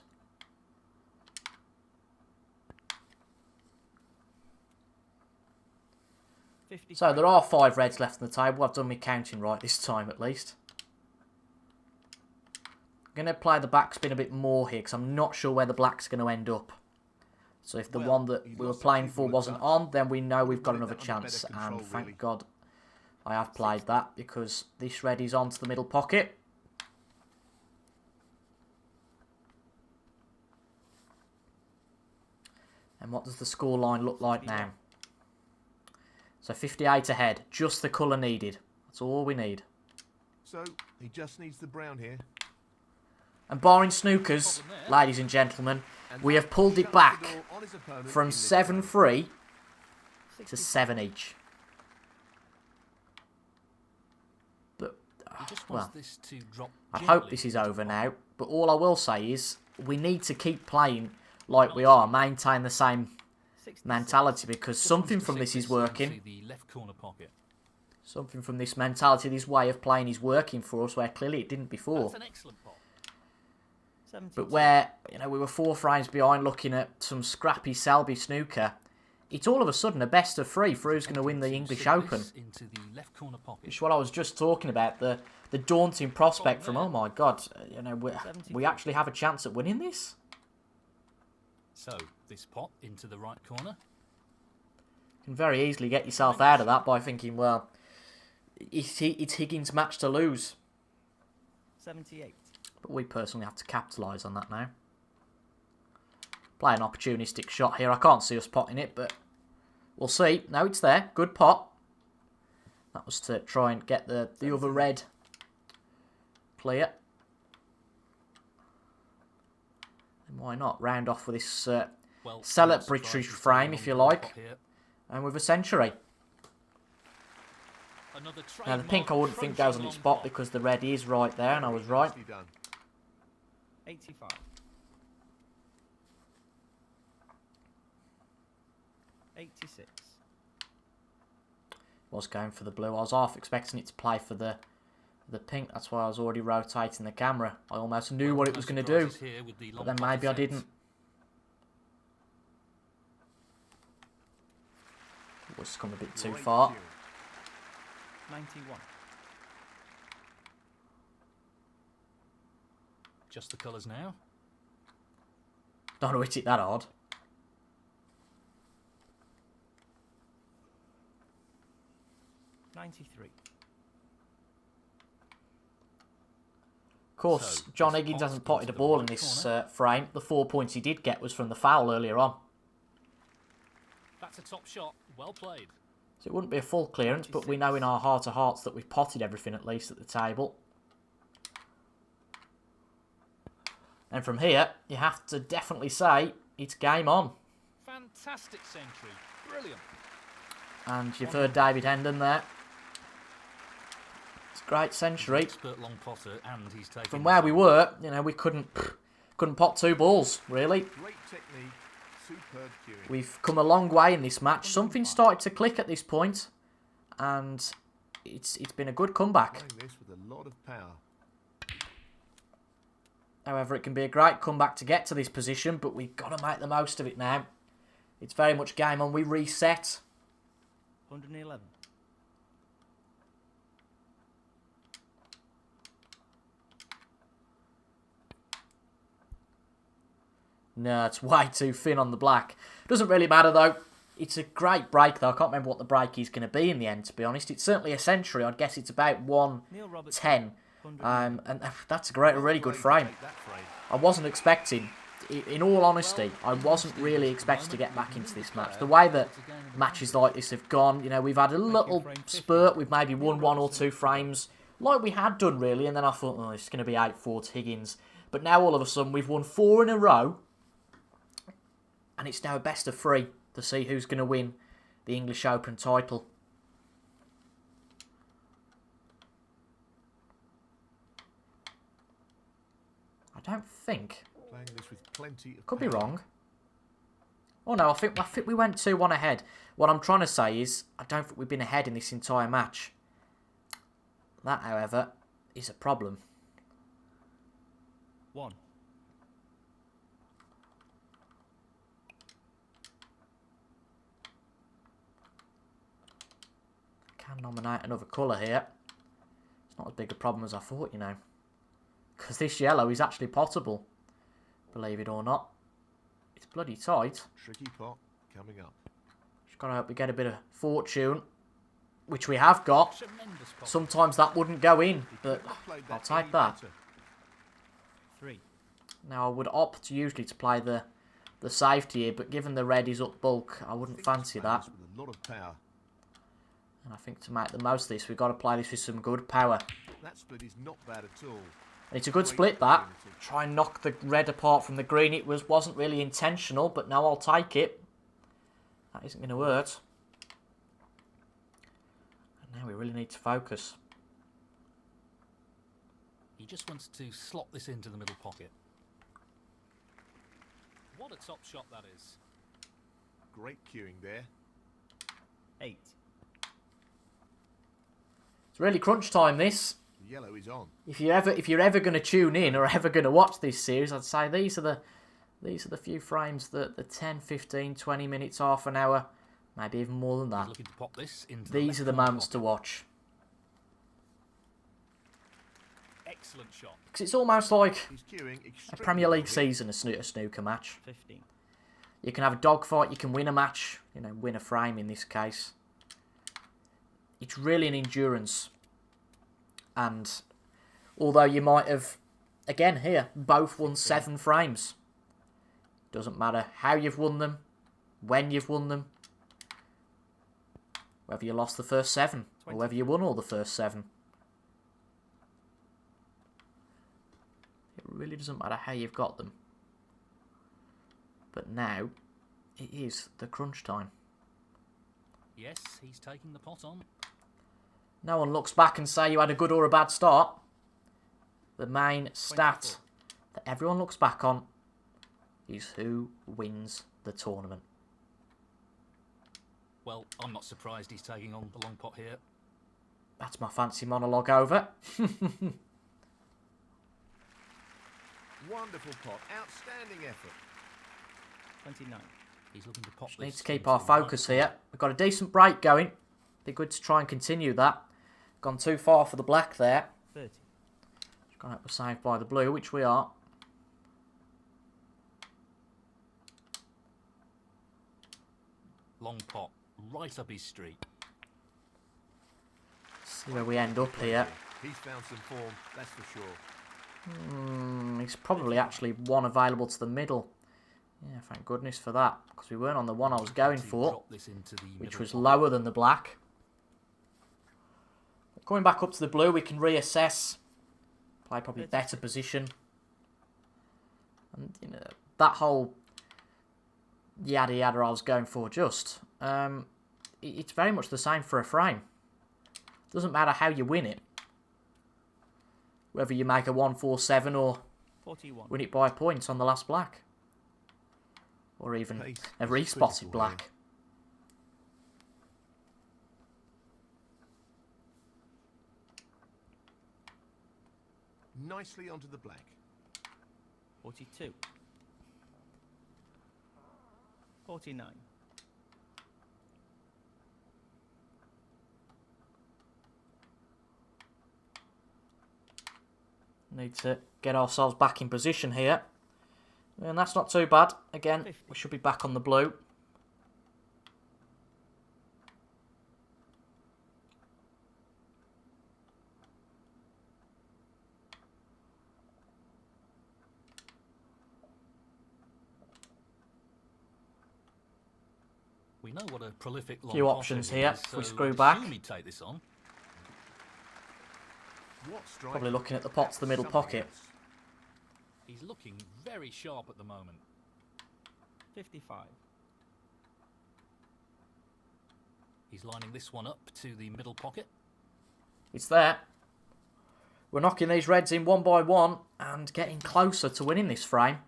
50. So there are 5 reds left on the table. I've done my counting right this time at least. I'm going to play the backspin a bit more here because I'm not sure where the black's going to end up. So if the Well, one that he we were lost the playing cue for ball a wasn't touch. on, then we know we've got Wanted another that under chance. better And control, thank really. God I have played that because this red is onto the middle pocket. And what does the scoreline look like now? So 58 ahead, just the colour needed. That's all we need. So he just needs the brown here. And barring snookers, ladies and gentlemen, And we that have pulled it shuts back the door on his opponent from in this game. 7-3 to 60. 7 each. But, He just wants well, this to drop I hope gently this is into over the now. pocket. But all I will say is we need to keep playing like we are, maintain the same 66. mentality because Just something wants to from stick this is into working. the left corner pocket. Something from this mentality, this way of playing is working for us where clearly it didn't before. That's an excellent pot. 72. But where, you know, we were 4 frames behind looking at some scrappy Selby snooker, it's all of a sudden a best of three for who's going to win the English Open. Into the left corner pocket. Which is what I was just talking about, the daunting prospect from, oh my God, you know, we actually have a chance at winning this. So, this pot into the right corner. You can very easily get yourself out of that by thinking, well, it's Higgins' match to lose. 78. But we personally have to capitalise on that now. Play an opportunistic shot here. I can't see us potting it, but we'll see. No, it's there. Good pot. That was to try and get the other red clear. And why not? Round off with this celebratory frame, if you like. And with a century. Now, the pink I wouldn't think goes on its spot because the red is right there, and I was right. 85. $86. Was going for the blue. I was half expecting it to play for the pink. That's why I was already rotating the camera. I almost knew what it was going to do, but then maybe I didn't. It was come a bit too far. 91. Just the colours now. Don't want to hit it that hard. $93. Of course, John Higgins hasn't potted a ball in this frame. The 4 points he did get was from the foul earlier on. That's a top shot. Well played. So it wouldn't be a full clearance, but we know in our heart of hearts that we've potted everything at least at the table. And from here, you have to definitely say it's game on. Fantastic century. Brilliant. And you've heard David Hendon there. It's a great century. Expert long potter, and he's taken from where we were, you know, we couldn't pot two balls, really. Great technique, superb cueing. We've come a long way in this match. Something started to click at this point, and it's been a good comeback. Playing this with a lot of power. However, it can be a great comeback to get to this position, but we've got to make the most of it now. It's very much game on. We reset. 111. No, it's way too thin on the black. Doesn't really matter, though. It's a great break, though. I can't remember what the break is going to be in the end, to be honest. It's certainly a century. I'd guess it's about 110. And that's a really good frame. I wasn't expecting, in all honesty, I wasn't really expecting to get back into this match. The way that matches like this have gone, you know, we've had a little spurt. We've maybe won 1 or 2 frames, like we had done, really. And then I thought, oh, it's going to be 8-4 to Higgins. But now, all of a sudden, we've won 4 in a row. And it's now a best of 3 to see who's going to win the English Open title. I don't think. Playing this with plenty of Could be power. wrong. Oh no, I think we went 2-1 ahead. What I'm trying to say is, I don't think we've been ahead in this entire match. That, however, is a problem. 1. Can nominate another colour here. It's not as big a problem as I thought, you know. Because this yellow is actually potable. Believe it or not. It's bloody tight. Tricky pot coming up. Just got to hope we get a bit of fortune. Which we have got. Sometimes that wouldn't go in. But I'll take that. 3. Now I would opt usually to play the safety here. But given the red is up bulk, I wouldn't fancy that. With a lot of power. And I think to make the most of this, we've got to play this with some good power. That split is not bad at all. And it's a good split, that. Try and knock the red apart from the green. It wasn't really intentional, but now I'll take it. That isn't going to hurt. And now we really need to focus. He just wants to slot this into the middle pocket. What a top shot that is. Great cueing there. 8. It's really crunch time, this. The yellow is on. If you're ever going to tune in or ever going to watch this series, I'd say these are These are the few frames that the 10, 15, 20 minutes, half an hour, maybe even more than He's that. looking to pop this into These are the left-hand moments to pocket. watch. Excellent shot. Because it's almost like He's queuing a extremely Premier well League here. season, a snooker match. 15. You can have a dogfight, you can win a match, you know, win a frame in this case. It's really an endurance. And although you might have, again here, both won 7 frames. Doesn't matter how you've won them, when you've won them, whether you lost the first 7 or whether you won all the first 7. It really doesn't matter how you've got them. But now, it is the crunch time. Yes, he's taking the pot on. No one looks back and say you had a good or a bad start. The main stat 24. that everyone looks back on is who wins the tournament. Well, I'm not surprised he's taking on the long pot here. That's my fancy monologue over. Wonderful pot. Outstanding effort. 29. He's looking to pop Just need this to keep into our the right focus corner. here. We've got a decent break going. Be good to try and continue that. Gone too far for the black there. 30. Just gone out for saved by the blue, which we are. Long pot, right up his street. See where we end up here. He's found some form, that's for sure. He's probably actually one available to the middle. Yeah, thank goodness for that. Because we weren't on the one I was going To for, drop this into the which middle was pocket. lower than the black. Going back up to the blue, we can reassess. Play probably better position. And, you know, that whole yada yada I was going for just. It's very much the same for a frame. Doesn't matter how you win it. Whether you make a 1-4-7 or 41. win it by a point on the last black. Or even Pace a is respotted critical black. Nicely onto the black. 42. 49. Need to get ourselves back in position here. And that's not too bad. Again, 50. we should be back on the blue. We know what a prolific long Few potter options he here is, if we so screw I'd back. assume he'd take this on. What strike? Probably looking at the pot to the middle Something pocket. else. He's looking very sharp at the moment. 55. He's lining this one up to the middle pocket. It's there. We're knocking these reds in one by one and getting closer to winning this frame.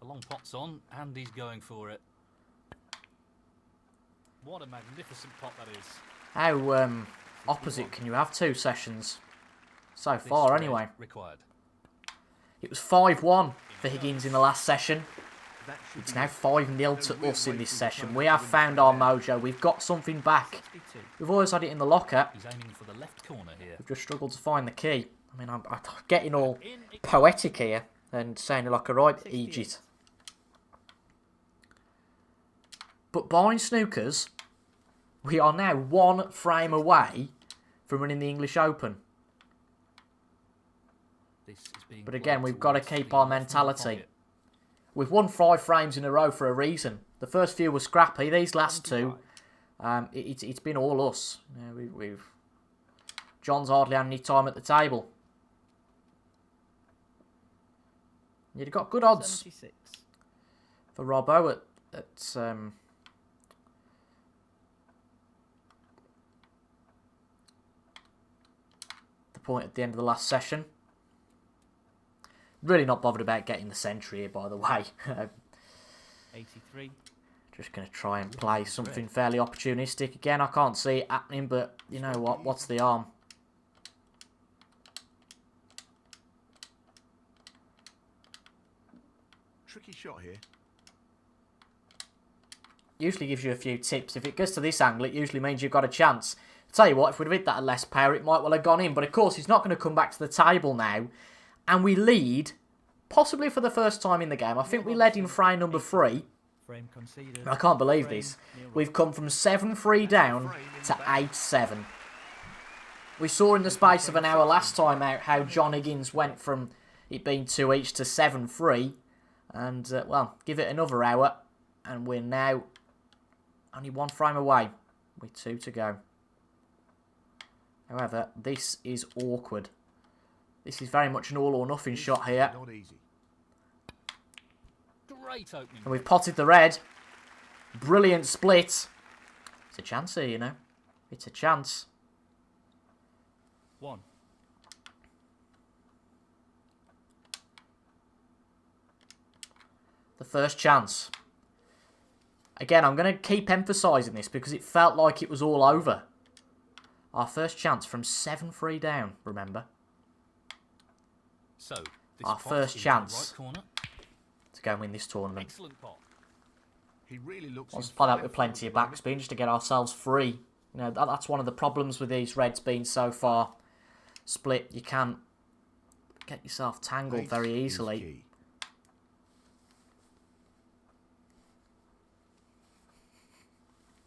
The long pot's on, and he's going for it. What a magnificent pot that is. How opposite can you have 2 sessions? So This far, red anyway. Required. It was 5-1 for Higgins in the last session. That should It's be now it. 5-0 to us in this session. We have found our mojo. We've got something back. 62. We've always had it in the locker. He's aiming for the left corner here. We've just struggled to find the key. I mean, I'm getting all In it poetic here and saying it like a right 68. Egypt. But buying snookers, we are now 1 frame away from winning the English Open. This is being But again, played we've got to towards keep the our left middle mentality. pocket. We've won 5 frames in a row for a reason. The first few were scrappy. These last 2, 75. it's been all us. You know, we've John's hardly had any time at the table. You'd have got good odds 76. for Robbo at the point at the end of the last session. Really not bothered about getting the century here, by the way. 83. Just going to try and play something fairly opportunistic. Again, I can't see it happening, but you know what? What's the arm? tricky shot here. Usually gives you a few tips. If it gets to this angle, it usually means you've got a chance. I'll tell you what, if we'd have hit that at less power, it might well have gone in. But of course, he's not going to come back to the table now. And we lead, possibly for the first time in the game. I think we led in frame number 3. Frame conceded. I can't believe this. We've come from 7-3 down to 8-7. We saw in the space of an hour last time out how John Higgins went from it being 2 each to 7-3. And, well, give it another hour. And we're now only 1 frame away with 2 to go. However, this is awkward. This is very much an all or nothing shot here. Not easy. Great opening. And we've potted the red. Brilliant split. It's a chance here, you know. It's a chance. 1. The first chance. Again, I'm going to keep emphasising this because it felt like it was all over. Our first chance from 7-3 down, remember. So, this Our pot first into chance. the right corner. To go and win this tournament. Excellent pot. He really looks. Let's in play that fine with plenty of form at the moment. backspin just to get ourselves free. You know, that's one of the problems with these reds being so far split. You can get yourself tangled Pace very is easily. key.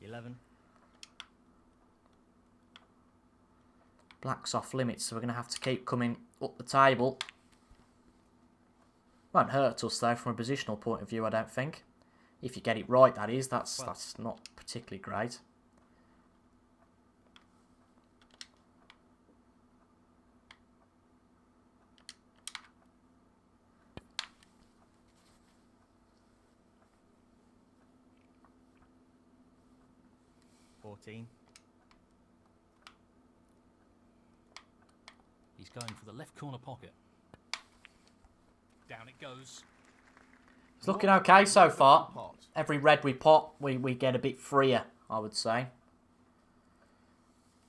$11. Black's off limits, so we're going to have to keep coming up the table. Won't hurt us though from a positional point of view, I don't think. If you get it right, that is. That's not particularly great. $14. He's going for the left corner pocket. Down it goes. It's looking okay so far. Pot. Every red we pot, we get a bit freer, I would say.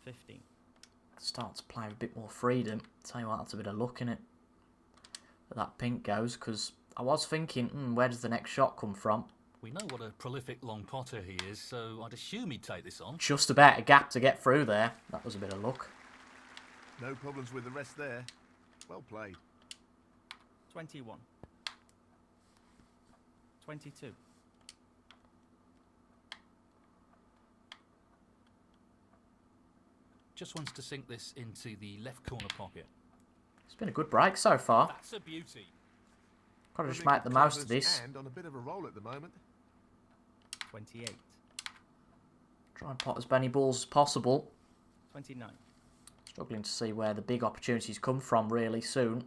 15. Start to play with a bit more freedom. Tell you what, that's a bit of luck in it. But that pink goes, because I was thinking, where does the next shot come from? We know what a prolific long potter he is, so I'd assume he'd take this on. Just about a gap to get through there. That was a bit of luck. No problems with the rest there. Well played. 21. 22. Just wants to sink this into the left corner pocket. It's been a good break so far. That's a beauty. Got to just Building make the most of confidence this. And on a bit of a roll at the moment. 28. Try and pot as many balls as possible. 29. Struggling to see where the big opportunities come from really soon.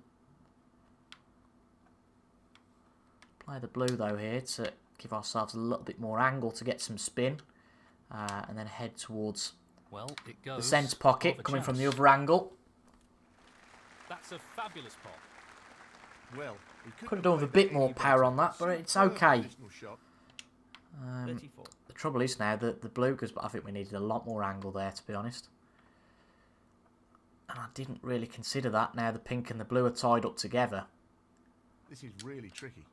Play the blue though here to give ourselves a little bit more angle to get some spin. And then head towards Well, it goes. the centre pocket Of a coming from the chance. other angle. That's a fabulous pot. Well, he Could have done with a bit more power on that, but it's okay. 34. The trouble is now that the blue goes, but I think we needed a lot more angle there, to be honest. And I didn't really consider that. Now the pink and the blue are tied up together. This is really tricky.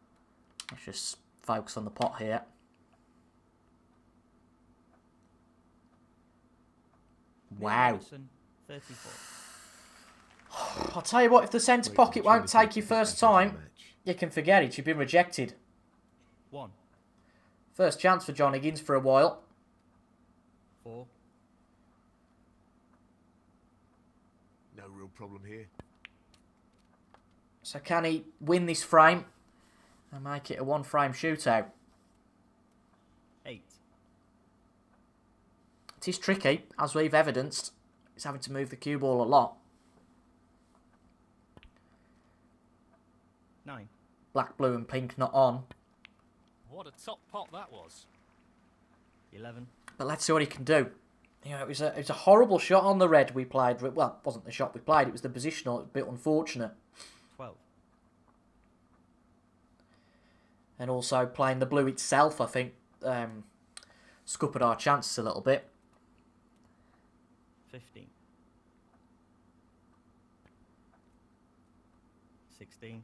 Let's just focus on the pot here. Wow. Robertson, 34. I'll tell you what, if the centre Great pocket won't opportunity take you to get first back into the time, match. you can forget it. You've been rejected. 1. First chance for John Higgins for a while. 4. No real problem here. So can he win this frame and make it a one-frame shootout? 8. It is tricky, as we've evidenced. It's having to move the cue ball a lot. 9. Black, blue and pink not on. What a top pot that was. 11. But let's see what he can do. You know, it was a horrible shot on the red we played. Well, it wasn't the shot we played. It was the positional. It was a bit unfortunate. 12. And also playing the blue itself, I think, scuppered our chances a little bit. 15. 16.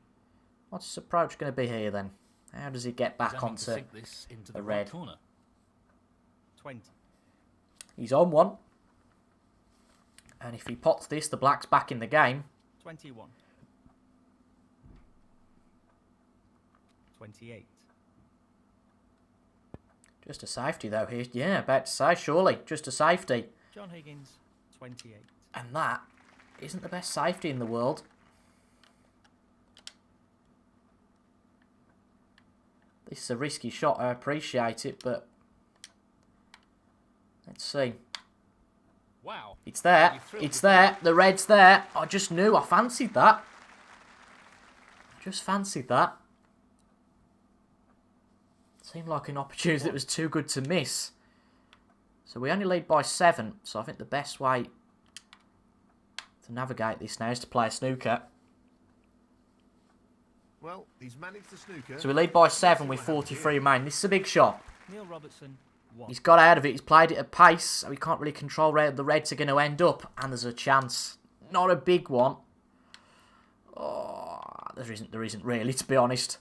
What's his approach going to be here then? How does he get back Examining to onto sink this into the the red? right corner. 20. He's on one. And if he pots this, the black's back in the game. 21. 28. Just a safety, though, here. Yeah, about to say, surely. Just a safety. John Higgins, 28. And that isn't the best safety in the world. This is a risky shot. I appreciate it, but... Let's see. Wow. It's there. It's there. The red's there. I just knew. I fancied that. Just fancied that. Seemed like an opportunity that was too good to miss. So we only lead by 7. So I think the best way to navigate this now is to play a snooker. Well, he's managed the snooker. So we lead by 7 with 43 remaining. This is a big shot. Neil Robertson, 1. He's got out of it. He's played it at pace. So he can't really control where the reds are going to end up. And there's a chance. Not a big one. Oh, there isn't really, to be honest.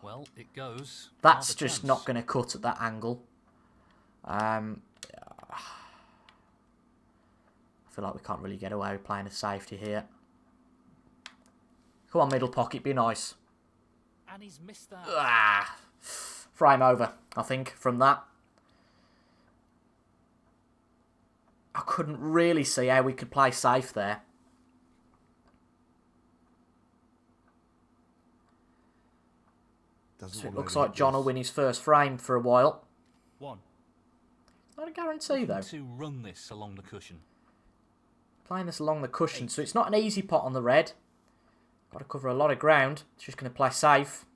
Well, it goes. That's Half a just chance. not going to cut at that angle. I feel like we can't really get away with playing a safety here. Come on, middle pocket, be nice. And he's missed that. Frame over, I think, from that. I couldn't really see how we could play safe there. So it looks like John will win his first frame for a while. 1. Not a guarantee, though. To run this along the cushion. Playing this along the cushion, so it's not an easy pot on the red. Got to cover a lot of ground. It's just going to play safe.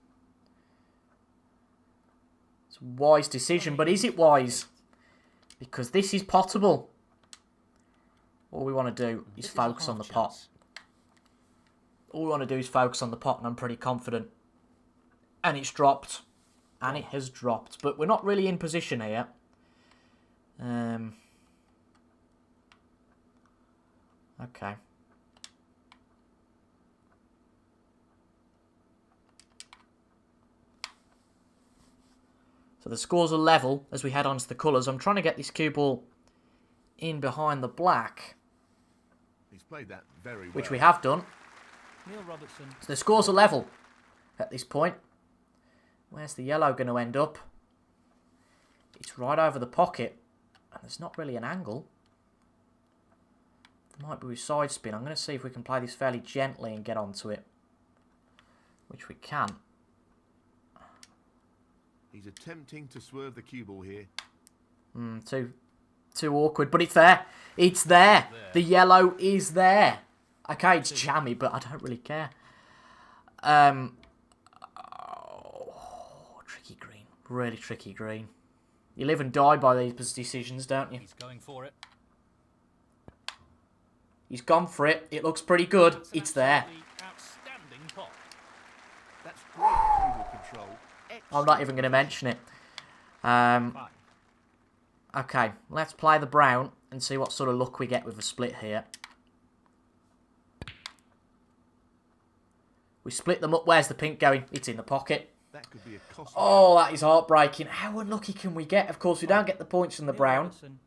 It's a wise decision, but is it wise? Because this is potable. All we want to do is focus on the pot. All we want to do is focus on the pot, and I'm pretty confident. And it's dropped. And it has dropped. But we're not really in position here. Okay. So the scores are level as we head on to the colours. I'm trying to get this cue ball in behind the black. He's played that very well. Which we have done. Neil Robertson. So the scores are level at this point. Where's the yellow going to end up? It's right over the pocket. And there's not really an angle. There might be with side spin. I'm going to see if we can play this fairly gently and get onto it. Which we can. He's attempting to swerve the cue ball here. Too awkward. But it's there. It's there. The yellow is there. Okay, it's jammy, but I don't really care. Tricky green. Really tricky green. You live and die by these decisions, don't you? He's going for it. He's gone for it. It looks pretty good. It's an It's there. absolutely outstanding pot. That's great table control. I'm not even going to mention it. 5. Okay, let's play the brown and see what sort of luck we get with a split here. We split them up. Where's the pink going? It's in the pocket. That could be a costly. Oh, that is heartbreaking. How unlucky can we get? Of course, we don't get the points from the Neil brown. Robertson,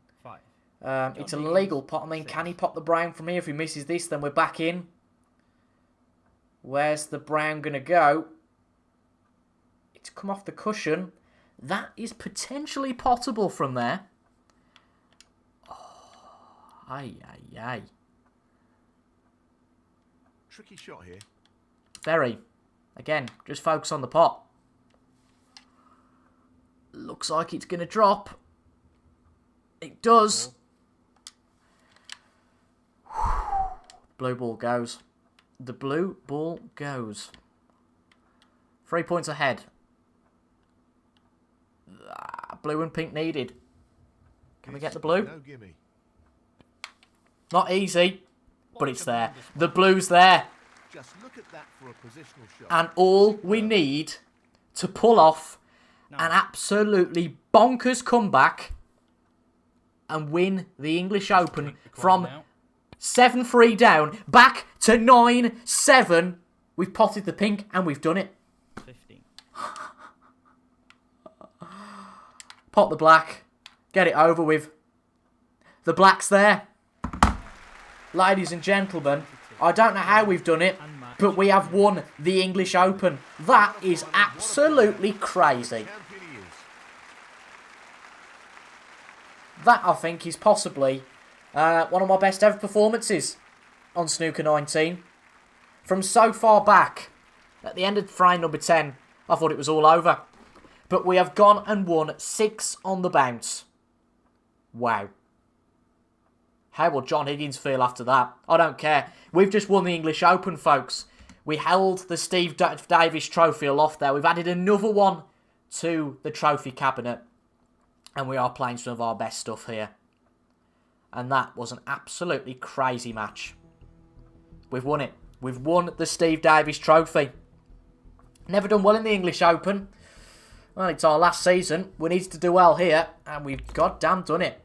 5. It's a legal pot. I mean, can he pop the brown from here? If he misses this, then we're back in. Where's the brown going to go? It's come off the cushion. That is potentially potable from there. Oh, aye. Tricky shot here. Very. Again, just focus on the pot. Looks like it's going to drop. It does. Blue ball goes. The blue ball goes. 3 points ahead. Blue and pink needed. Can we get the blue? No gimme. Not easy, but it's there. The blue's there. Just look at that for a positional shot. And all we need to pull off an absolutely bonkers comeback and win the English Open from 7-3 down back to 9-7. We've potted the pink and we've done it. Pop the black. Get it over with. The black's there. Ladies and gentlemen, I don't know how we've done it, but we have won the English Open. That is absolutely crazy. Champion he is. That, I think, is possibly one of my best ever performances on Snooker 19. From so far back, at the end of frame number 10, I thought it was all over. But we have gone and won 6 on the bounce. Wow. How will John Higgins feel after that? I don't care. We've just won the English Open, folks. We held the Steve Davis Trophy aloft there. We've added another one to the trophy cabinet. And we are playing some of our best stuff here. And that was an absolutely crazy match. We've won it. We've won the Steve Davis Trophy. Never done well in the English Open. Well, it's our last season. We need to do well here. And we've goddamn done it.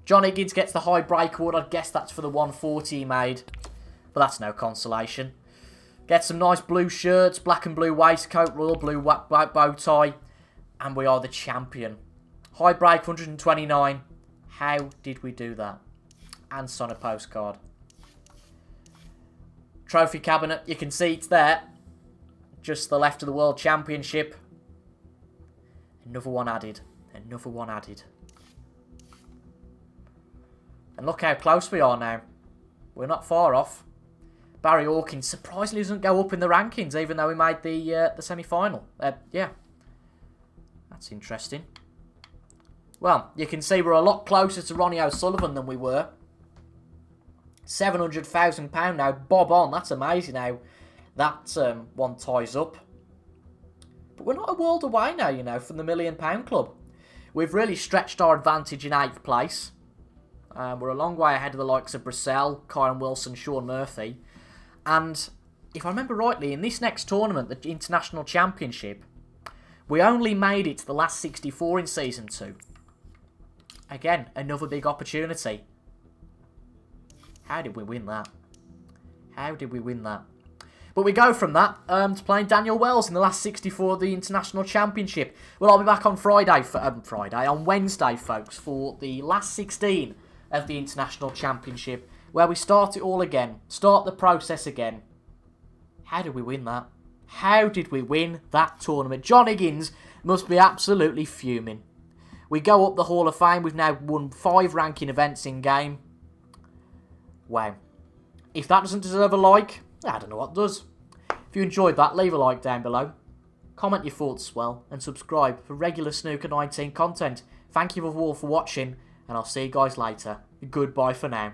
John Higgins gets the high break award. I guess that's for the 140 he made. But that's no consolation. Get some nice blue shirts. Black and blue waistcoat. Royal blue bow tie. And we are the champion. High break 129. How did we do that? And sign a postcard. Trophy cabinet. You can see it's there. Just to the left of the World Championship. Another one added. Another one added. And look how close we are now. We're not far off. Barry Hawkins surprisingly doesn't go up in the rankings, even though he made the semi-final. Yeah. That's interesting. Well, you can see we're a lot closer to Ronnie O'Sullivan than we were. £700,000 now. Bob on. That's amazing how that one ties up. But we're not a world away now, you know, from the £1 Million Club. We've really stretched our advantage in 8th place. We're a long way ahead of the likes of Brissell, Kyron Wilson, Sean Murphy. And if I remember rightly, in this next tournament, the International Championship, we only made it to the last 64 in Season 2. Again, another big opportunity. How did we win that? How did we win that? But we go from that to playing Daniel Wells in the last 64 of the International Championship. Well, I'll be back on on Wednesday, folks, for the last 16 of the International Championship, where we start it all again, start the process again. How did we win that? How did we win that tournament? John Higgins must be absolutely fuming. We go up the Hall of Fame. We've now won 5 ranking events in game. Wow. If that doesn't deserve a like, I don't know what does. If you enjoyed that, leave a like down below. Comment your thoughts as well, and subscribe for regular Snooker 19 content. Thank you all for watching, and I'll see you guys later. Goodbye for now.